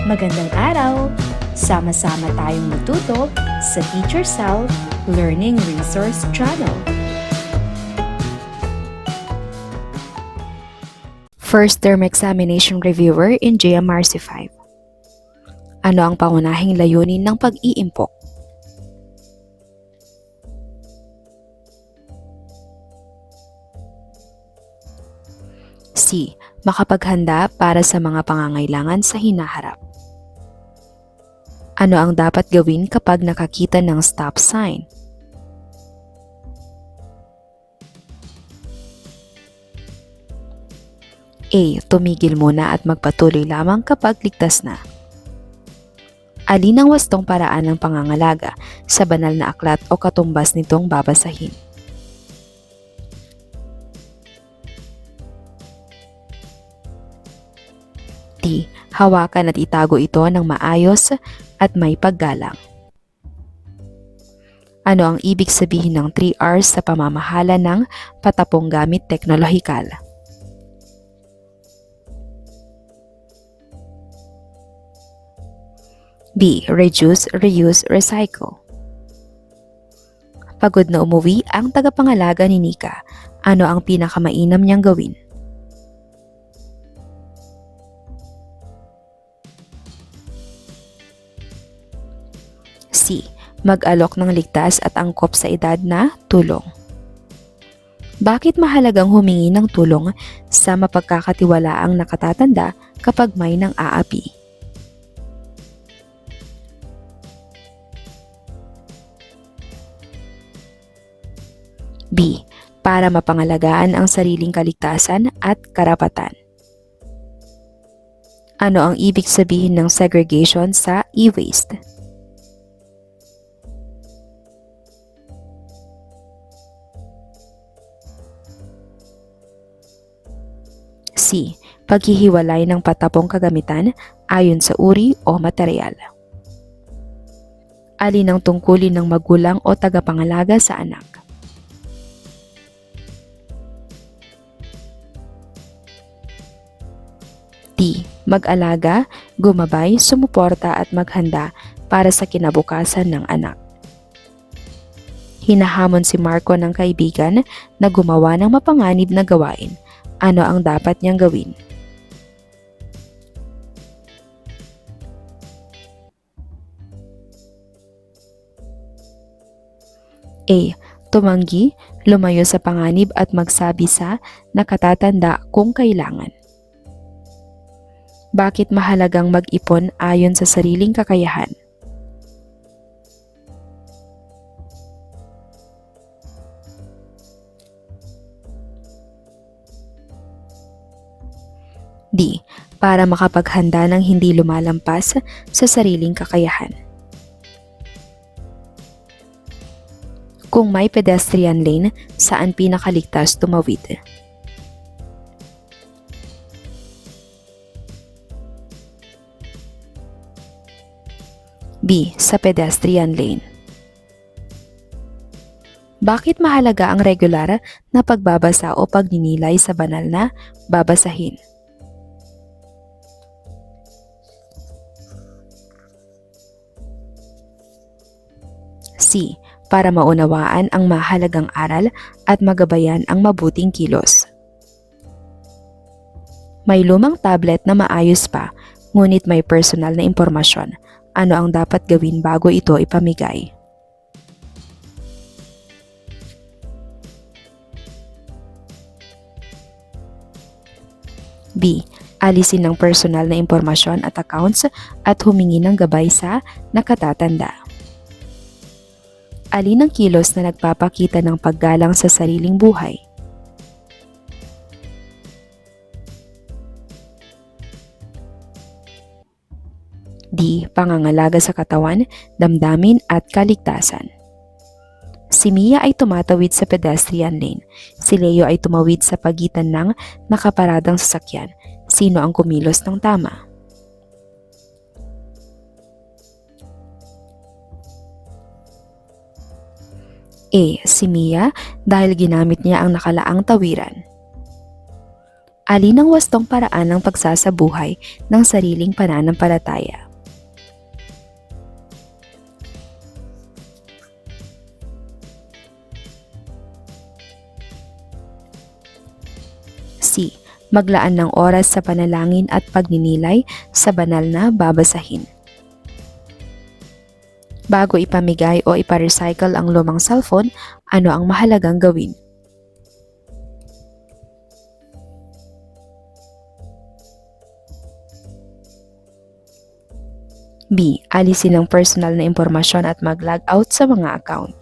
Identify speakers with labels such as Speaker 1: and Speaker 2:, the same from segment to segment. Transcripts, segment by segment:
Speaker 1: Magandang araw! Sama-sama tayong matuto sa Teacher Sal Learning Resource Channel. First Term Examination Reviewer in GMRC 5. Ano ang pangunahing layunin ng pag-iimpok? C. Makapaghanda para sa mga pangangailangan sa hinaharap. Ano ang dapat gawin kapag nakakita ng stop sign? A. Tumigil muna at magpatuloy lamang kapag ligtas na. Alin ang wastong paraan ng pangangalaga sa banal na aklat o katumbas nitong babasahin? D. Hawakan at itago ito ng maayos at may paggalang. Ano ang ibig sabihin ng 3 R's sa pamamahala ng patapong gamit teknolohikal? B. Reduce, reuse, recycle. Pagod na umuwi ang tagapangalaga ni Nika. Ano ang pinakamainam niyang gawin? C. Mag-alok ng ligtas at angkop sa edad na tulong. Bakit mahalagang humingi ng tulong sa mapagkakatiwalaang nakatatanda kapag may nang aapi? B. Para mapangalagaan ang sariling kaligtasan at karapatan. Ano ang ibig sabihin ng segregation sa e-waste? C. Paghihiwalay ng patapong kagamitan ayon sa uri o materyal. Alin ang tungkulin ng magulang o tagapangalaga sa anak? D. Mag-alaga, gumabay, sumuporta at maghanda para sa kinabukasan ng anak. Hinahamon si Marco ng kaibigan na gumawa ng mapanganib na gawain. Ano ang dapat niyang gawin? A. Tumanggi, lumayo sa panganib at magsabi sa nakatatanda kung kailangan. Bakit mahalagang mag-ipon ayon sa sariling kakayahan? D. Para makapaghanda ng hindi lumalampas sa sariling kakayahan. Kung may pedestrian lane, saan pinakaligtas tumawid? B. Sa pedestrian lane. Bakit mahalaga ang regular na pagbabasa o pagninilay sa banal na babasahin? C. Para maunawaan ang mahalagang aral at magabayan ang mabuting kilos. May lumang tablet na maayos pa, ngunit may personal na impormasyon. Ano ang dapat gawin bago ito ipamigay? B. Alisin ang personal na impormasyon at accounts at humingi ng gabay sa nakatatanda. Alin ang kilos na nagpapakita ng paggalang sa sariling buhay? D. Pangangalaga sa katawan, damdamin at kaligtasan. Si Mia ay tumatawid sa pedestrian lane. Si Leo ay tumawid sa pagitan ng nakaparadang sasakyan. Sino ang kumilos ng tama? A. Si Mia dahil ginamit niya ang nakalaang tawiran. Alin ang wastong paraan ng pagsasabuhay ng sariling pananampalataya? C. Maglaan ng oras sa panalangin at pagninilay sa banal na babasahin. Bago ipamigay o ipa-recycle ang lumang cellphone, ano ang mahalagang gawin? B. Alisin ang personal na impormasyon at mag-log out sa mga account.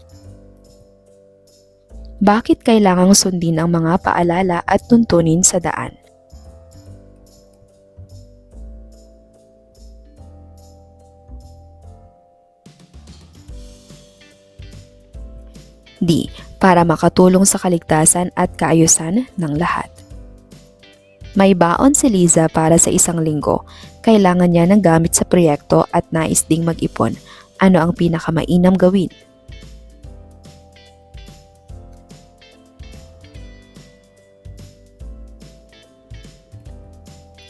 Speaker 1: Bakit kailangang sundin ang mga paalala at tuntunin sa daan? D. Para makatulong sa kaligtasan at kaayusan ng lahat. May baon si Liza para sa isang linggo. Kailangan niya ng gamit sa proyekto at nais ding mag-ipon. Ano ang pinakamainam gawin?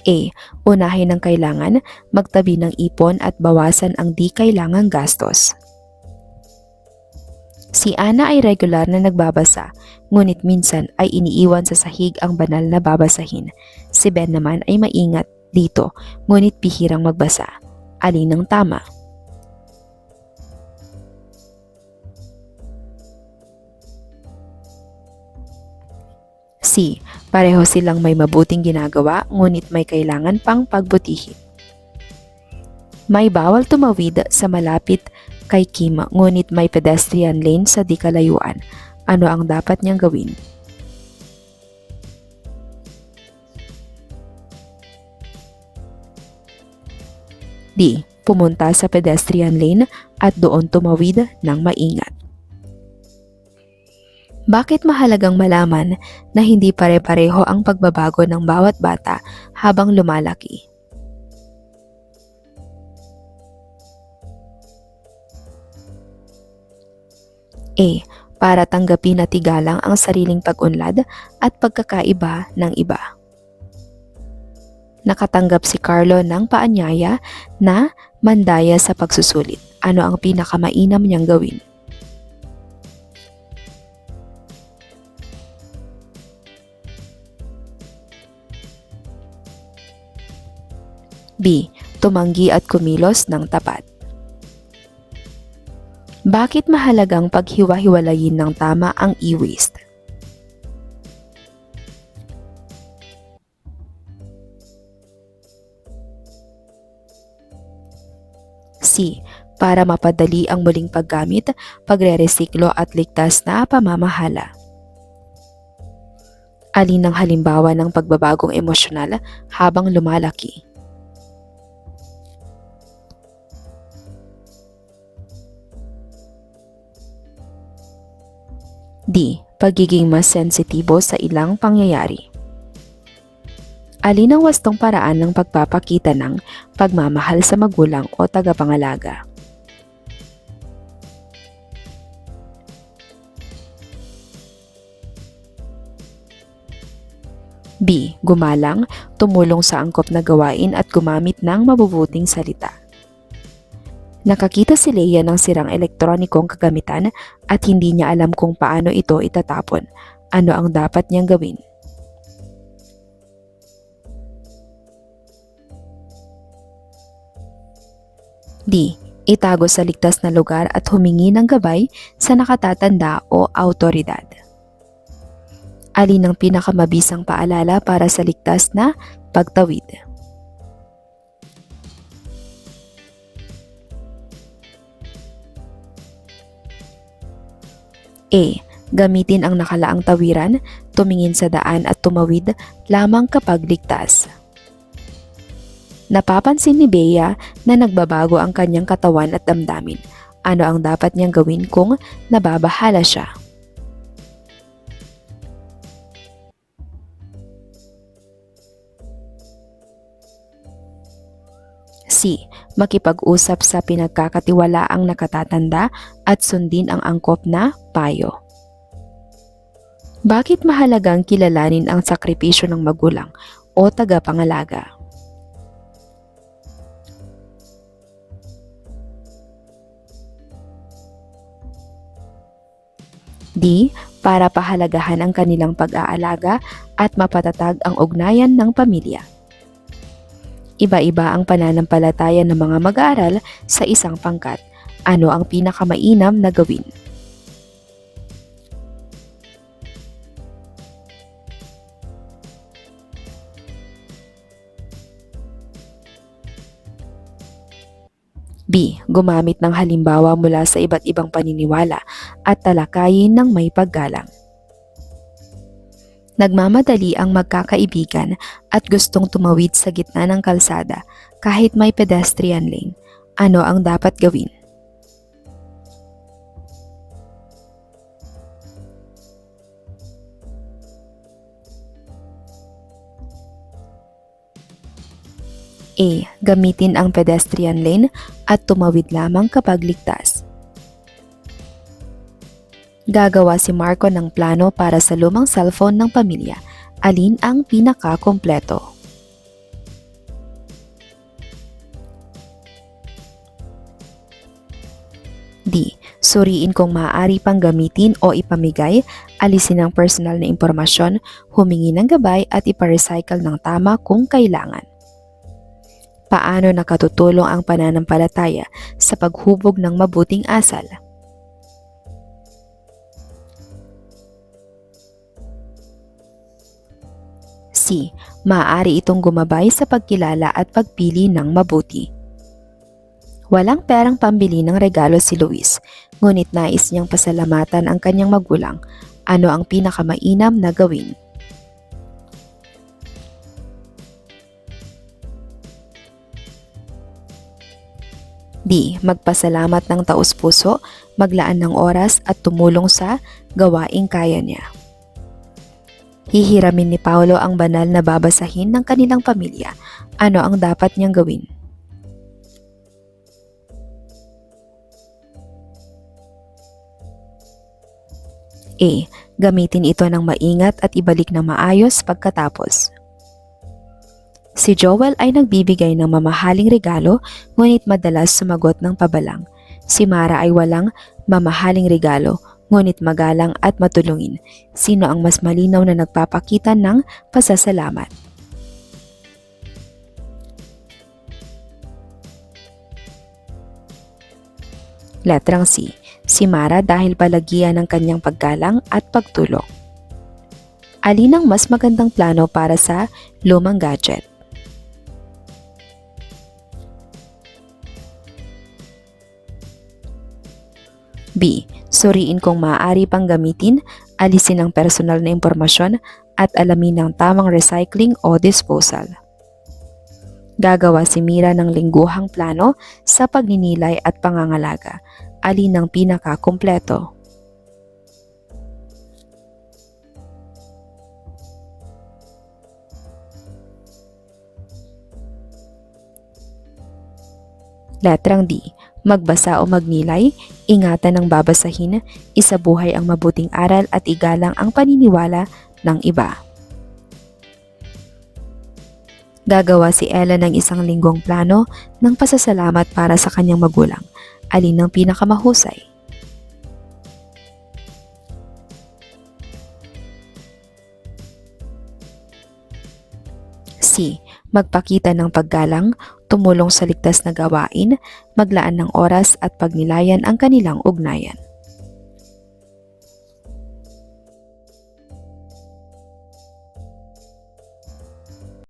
Speaker 1: A. Unahin ang kailangan, magtabi ng ipon at bawasan ang di kailangang gastos. Si Ana ay regular na nagbabasa, ngunit minsan ay iniiwan sa sahig ang banal na babasahin. Si Ben naman ay maingat dito, ngunit bihirang magbasa. Alin ang tama? C. Pareho silang may mabuting ginagawa, ngunit may kailangan pang pagbutihin. May bawal tumawid sa malapit kay Kim, ngunit may pedestrian lane sa di kalayuan. Ano ang dapat niyang gawin? D. Pumunta sa pedestrian lane at doon tumawid ng maingat. Bakit mahalagang malaman na hindi pare-pareho ang pagbabago ng bawat bata habang lumalaki? A. Para tanggapin at igalang ang sariling pag-unlad at pagkakaiba ng iba. Nakatanggap si Carlo ng paanyaya na mandaya sa pagsusulit. Ano ang pinakamainam niyang gawin? B. Tumanggi at kumilos ng tapat. Bakit mahalagang paghiwa-hiwalayin ng tama ang e-waste? C. Para mapadali ang muling paggamit, pagre-resiklo at ligtas na pamamahala. Alin ang halimbawa ng pagbabagong emosyonal habang lumalaki? D. Pagiging mas sensitibo sa ilang pangyayari. Alin ang wastong paraan ng pagpapakita ng pagmamahal sa magulang o tagapangalaga? B. Gumalang, tumulong sa angkop na gawain at gumamit ng mabubuting salita. Nakakita si Leia ng sirang elektronikong kagamitan at hindi niya alam kung paano ito itatapon. Ano ang dapat niyang gawin? D. Itago sa ligtas na lugar at humingi ng gabay sa nakatatanda o autoridad. Alin ang pinakamabisang paalala para sa ligtas na pagtawid? A. Gamitin ang nakalaang tawiran, tumingin sa daan at tumawid lamang kapag ligtas. Napapansin ni Bea na nagbabago ang kanyang katawan at damdamin. Ano ang dapat niyang gawin kung nababahala siya? C. Makipag-usap sa pinagkakatiwalaang nakatatanda at sundin ang angkop na payo. Bakit mahalagang kilalanin ang sakripisyo ng magulang o tagapangalaga? D. Para pahalagahan ang kanilang pag-aalaga at mapatatag ang ugnayan ng pamilya. Iba-iba ang pananampalataya ng mga mag-aaral sa isang pangkat. Ano ang pinakamainam na gawin? B. Gumamit ng halimbawa mula sa iba't ibang paniniwala at talakayin ng may paggalang. Nagmamadali ang magkakaibigan at gustong tumawid sa gitna ng kalsada kahit may pedestrian lane. Ano ang dapat gawin? A. Gamitin ang pedestrian lane at tumawid lamang kapag ligtas. Gagawa si Marco ng plano para sa lumang cellphone ng pamilya. Alin ang pinaka-kumpleto? D. Suriin kung maaari pang gamitin o ipamigay, alisin ang personal na impormasyon, humingi ng gabay at iparecycle ng tama kung kailangan. Paano nakatutulong ang pananampalataya sa paghubog ng mabuting asal? C. Maaari itong gumabay sa pagkilala at pagpili ng mabuti. Walang perang pambili ng regalo si Luis, ngunit nais niyang pasalamatan ang kanyang magulang. Ano ang pinakamainam na gawin? D. Magpasalamat ng taos-puso, maglaan ng oras at tumulong sa gawaing kaya niya. Hihiramin ni Paulo ang banal na babasahin ng kanilang pamilya. Ano ang dapat niyang gawin? A. Gamitin ito ng maingat at ibalik ng maayos pagkatapos. Si Joel ay nagbibigay ng mamahaling regalo, ngunit madalas sumagot ng pabalang. Si Mara ay walang mamahaling regalo, ngunit magalang at matulungin. Sino ang mas malinaw na nagpapakita ng pasasalamat? Letrang C. Si Mara dahil palagian ng kanyang paggalang at pagtulong. Alin ang mas magandang plano para sa lumang gadget? B. Suriin kung maaari pang gamitin, alisin ang personal na impormasyon at alamin ang tamang recycling o disposal. Gagawa si Mira ng lingguhang plano sa pagninilay at pangangalaga. Alin ang pinaka-kumpleto? Letrang D. Magbasa o magnilay, ingatan ang babasahin, isabuhay ang mabuting aral at igalang ang paniniwala ng iba. Gagawa si Ella ng isang linggong plano ng pasasalamat para sa kanyang magulang. Alin ang pinakamahusay? C. Magpakita ng paggalang, tumulong sa ligtas na gawain, maglaan ng oras at pagnilayan ang kanilang ugnayan.